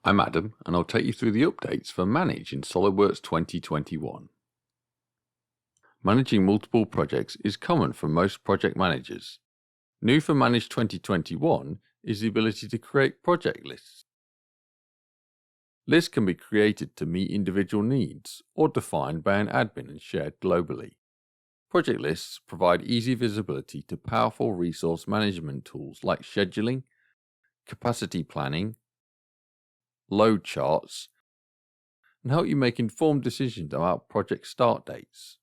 I'm Adam, and I'll take you through the updates for Manage in SOLIDWORKS 2021. Managing multiple projects is common for most project managers. New for Manage 2021 is the ability to create project lists. Lists can be created to meet individual needs or defined by an admin and shared globally. Project lists provide easy visibility to powerful resource management tools like scheduling, capacity planning, load charts, and help you make informed decisions about project start dates.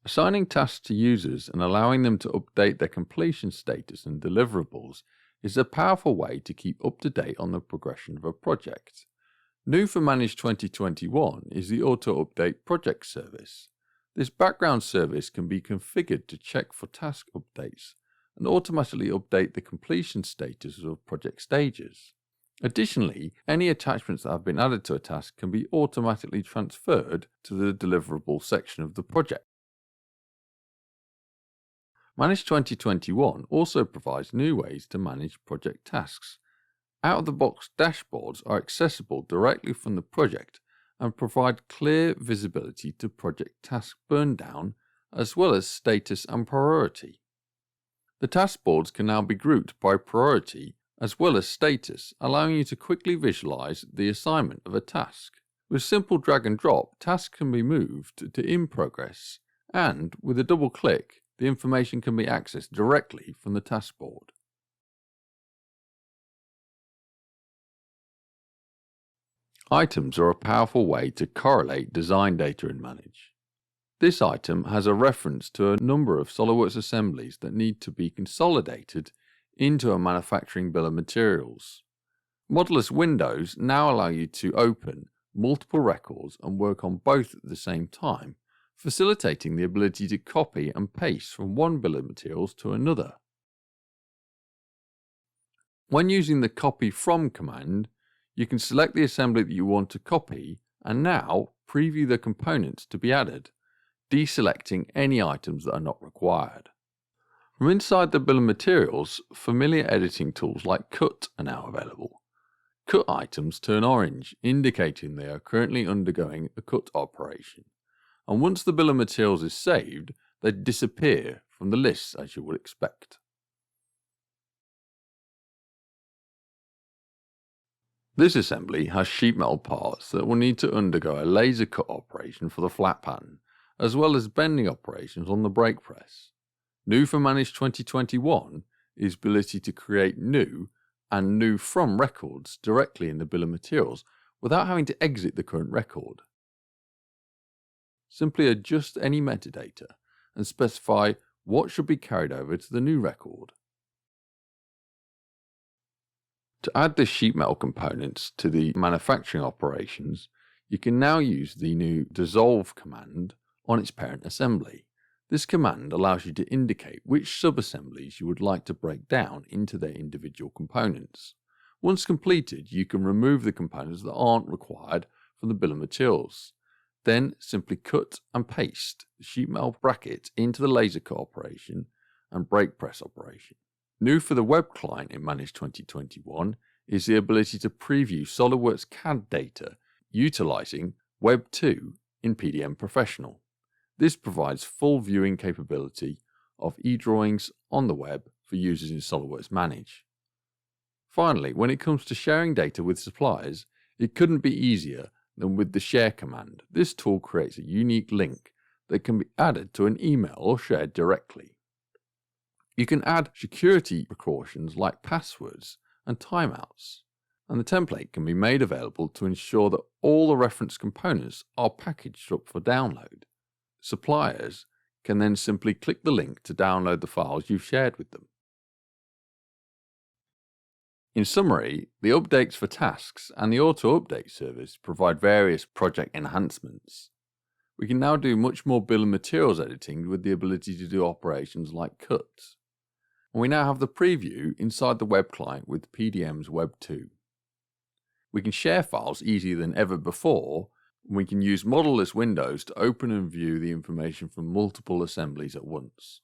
Assigning tasks to users and allowing them to update their completion status and deliverables is a powerful way to keep up to date on the progression of a project. New for Manage 2021 is the Auto Update Project service. This background service can be configured to check for task updates and automatically update the completion status of project stages. Additionally, any attachments that have been added to a task can be automatically transferred to the deliverable section of the project. Manage 2021 also provides new ways to manage project tasks. Out-of-the-box dashboards are accessible directly from the project and provide clear visibility to project task burn down as well as status and priority. The task boards can now be grouped by priority as well as status, allowing you to quickly visualize the assignment of a task. With simple drag and drop, tasks can be moved to in progress, and with a double click, the information can be accessed directly from the task board. Items are a powerful way to correlate design data in Manage. This item has a reference to a number of SOLIDWORKS assemblies that need to be consolidated into a manufacturing bill of materials. Modelless windows now allow you to open multiple records and work on both at the same time, facilitating the ability to copy and paste from one bill of materials to another. When using the Copy From command, you can select the assembly that you want to copy and now preview the components to be added, deselecting any items that are not required. From inside the bill of materials, familiar editing tools like Cut are now available. Cut items turn orange, indicating they are currently undergoing a cut operation, and once the bill of materials is saved, they disappear from the list as you would expect. This assembly has sheet metal parts that will need to undergo a laser cut operation for the flat pattern, as well as bending operations on the brake press. New for Manage 2021 is the ability to create new and new from records directly in the bill of materials without having to exit the current record. Simply adjust any metadata and specify what should be carried over to the new record. To add the sheet metal components to the manufacturing operations, you can now use the new Dissolve command on its parent assembly. This command allows you to indicate which sub-assemblies you would like to break down into their individual components. Once completed, you can remove the components that aren't required from the bill of materials. Then simply cut and paste the sheet metal bracket into the laser cut operation and brake press operation. New for the web client in Manage 2021 is the ability to preview SOLIDWORKS CAD data utilizing Web 2 in PDM Professional. This provides full viewing capability of e-drawings on the web for users in SOLIDWORKS Manage. Finally, when it comes to sharing data with suppliers, it couldn't be easier than with the Share command. This tool creates a unique link that can be added to an email or shared directly. You can add security precautions like passwords and timeouts, and the template can be made available to ensure that all the reference components are packaged up for download. Suppliers can then simply click the link to download the files you've shared with them. In summary, the updates for tasks and the auto update service provide various project enhancements. We can now do much more bill of materials editing with the ability to do operations like cuts. And we now have the preview inside the web client with PDM's Web 2. We can share files easier than ever before, and we can use model-less windows to open and view the information from multiple assemblies at once.